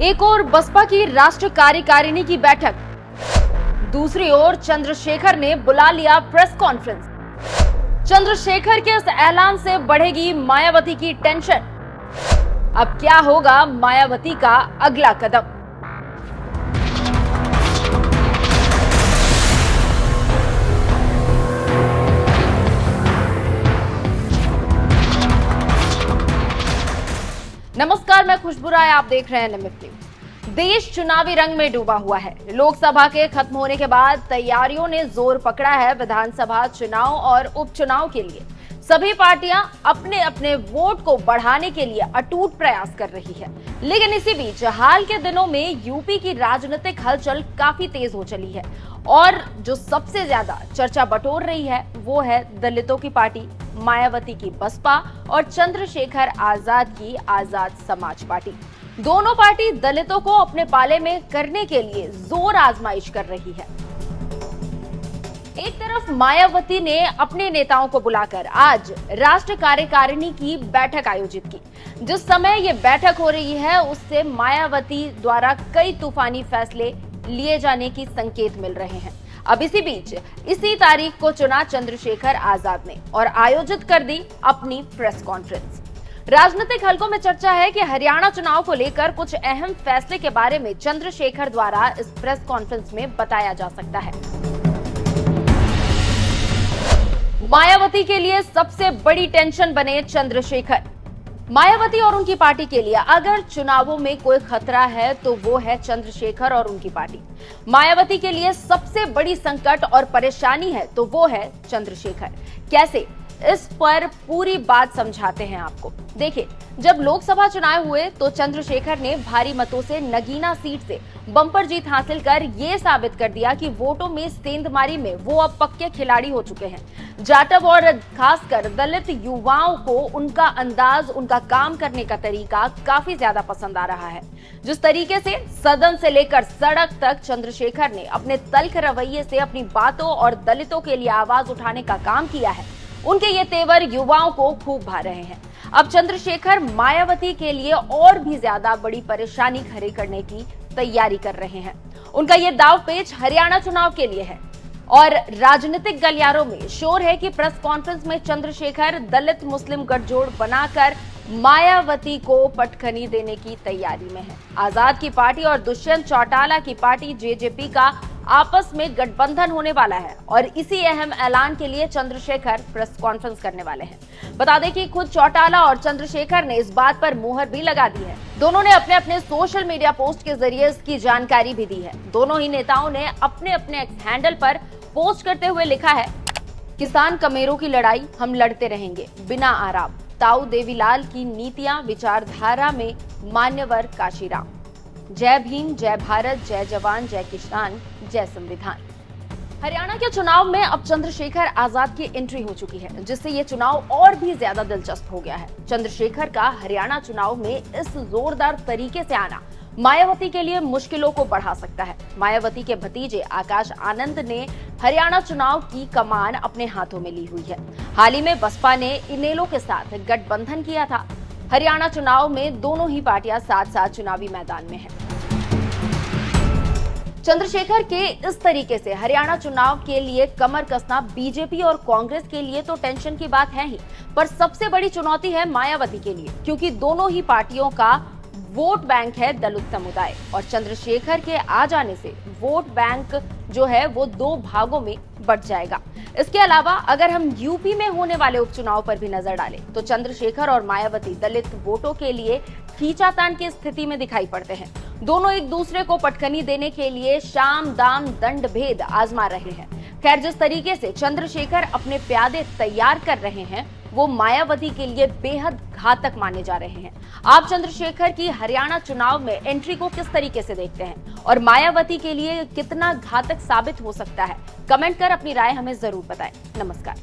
एक ओर बसपा की राष्ट्रीय कार्यकारिणी की बैठक, दूसरी ओर चंद्रशेखर ने बुला लिया प्रेस कॉन्फ्रेंस। चंद्रशेखर के इस ऐलान से बढ़ेगी मायावती की टेंशन। अब क्या होगा मायावती का अगला कदम? नमस्कार, मैं खुशबू राय, आप देख रहे हैं निमित्त न्यूज। देश चुनावी रंग में डूबा हुआ है। लोकसभा के खत्म होने के बाद तैयारियों ने जोर पकड़ा है विधानसभा चुनाव और उपचुनाव के लिए। सभी पार्टियां अपने अपने वोट को बढ़ाने के लिए अटूट प्रयास कर रही है। लेकिन इसी बीच हाल के दिनों में यूपी की राजनीतिक हलचल काफी तेज हो चली है और जो सबसे ज्यादा चर्चा बटोर रही है वो है दलितों की पार्टी मायावती की बसपा और चंद्रशेखर आजाद की आजाद समाज पार्टी। दोनों पार्टी दलितों को अपने पाले में करने के लिए जोर आजमाइश कर रही है। एक तरफ मायावती ने अपने नेताओं को बुलाकर आज राष्ट्रीय कार्यकारिणी की बैठक आयोजित की। जिस समय ये बैठक हो रही है उससे मायावती द्वारा कई तूफानी फैसले लिए जाने की संकेत मिल रहे हैं। अब इसी बीच इसी तारीख को चुना चंद्रशेखर आजाद ने और आयोजित कर दी अपनी प्रेस कॉन्फ्रेंस। राजनीतिक हलकों में चर्चा है कि हरियाणा चुनाव को लेकर कुछ अहम फैसले के बारे में चंद्रशेखर द्वारा इस प्रेस कॉन्फ्रेंस में बताया जा सकता है। मायावती के लिए सबसे बड़ी टेंशन बने चंद्रशेखर। मायावती और उनकी पार्टी के लिए अगर चुनावों में कोई खतरा है तो वो है चंद्रशेखर और उनकी पार्टी। मायावती के लिए सबसे बड़ी संकट और परेशानी है तो वो है चंद्रशेखर। कैसे, इस पर पूरी बात समझाते हैं आपको। देखिए, जब लोकसभा चुनाव हुए तो चंद्रशेखर ने भारी मतों से नगीना सीट से बम्पर जीत हासिल कर ये साबित कर दिया कि वोटों में सेंधमारी में वो अब पक्के खिलाड़ी हो चुके हैं। जाटव और खासकर दलित युवाओं को उनका अंदाज, उनका काम करने का तरीका काफी ज्यादा पसंद आ रहा है। जिस तरीके से सदन से लेकर सड़क तक चंद्रशेखर ने अपने तल्ख रवैये से अपनी बातों और दलितों के लिए आवाज उठाने का काम किया है, उनके ये तेवर युवाओं को खूब भा रहे हैं। अब चंद्रशेखर मायावती के लिए और भी ज्यादा बड़ी परेशानी खड़ी करने की तैयारी कर रहे हैं। उनका ये दाव पेच हरियाणा चुनाव के लिए है और राजनीतिक गलियारों में शोर है कि प्रेस कॉन्फ्रेंस में चंद्रशेखर दलित मुस्लिम गठजोड़ बनाकर मायावती को पटखनी देने की तैयारी में है। आजाद की पार्टी और दुष्यंत चौटाला की पार्टी जेजेपी का आपस में गठबंधन होने वाला है और इसी अहम ऐलान के लिए चंद्रशेखर प्रेस कॉन्फ्रेंस करने वाले हैं। बता दें कि खुद चौटाला और चंद्रशेखर ने इस बात पर मुहर भी लगा दी है। दोनों ने अपने अपने सोशल मीडिया पोस्ट के जरिए इसकी जानकारी भी दी है। दोनों ही नेताओं ने अपने अपने एक्स हैंडल पर पोस्ट करते हुए लिखा है, किसान कमेरों की लड़ाई हम लड़ते रहेंगे बिना आराम। ताऊ देवीलाल की नीतियां विचारधारा में मान्यवर काशीराम। जय भीम, जय भारत, जय जवान, जय किसान, जय संविधान। हरियाणा के चुनाव में अब चंद्रशेखर आजाद की एंट्री हो चुकी है, जिससे ये चुनाव और भी ज्यादा दिलचस्प हो गया है। चंद्रशेखर का हरियाणा चुनाव में इस जोरदार तरीके से आना मायावती के लिए मुश्किलों को बढ़ा सकता है। मायावती के भतीजे आकाश आनंद ने हरियाणा चुनाव की कमान अपने हाथों में ली हुई है। हाल ही में बसपा ने इनेलो के साथ गठबंधन किया था। हरियाणा चुनाव में दोनों ही पार्टियां साथ साथ चुनावी मैदान में हैं। चंद्रशेखर के इस तरीके से हरियाणा चुनाव के लिए कमर कसना बीजेपी और कांग्रेस के लिए तो टेंशन की बात है ही, पर सबसे बड़ी चुनौती है मायावती के लिए, क्योंकि दोनों ही पार्टियों का वोट बैंक है दलित समुदाय और चंद्रशेखर के आ जाने से वोट बैंक जो है वो दो भागों में बंट जाएगा। इसके अलावा अगर हम यूपी में होने वाले उपचुनाव पर भी नजर डालें तो चंद्रशेखर और मायावती दलित वोटों के लिए खींचातान की स्थिति में दिखाई पड़ते हैं। दोनों एक दूसरे को पटखनी देने के लिए शाम दाम दंड भेद आजमा रहे हैं। खैर, जिस तरीके से चंद्रशेखर अपने प्यादे तैयार कर रहे हैं वो मायावती के लिए बेहद घातक माने जा रहे हैं। आप चंद्रशेखर की हरियाणा चुनाव में एंट्री को किस तरीके से देखते हैं और मायावती के लिए कितना घातक साबित हो सकता है? कमेंट कर अपनी राय हमें जरूर बताएं। नमस्कार।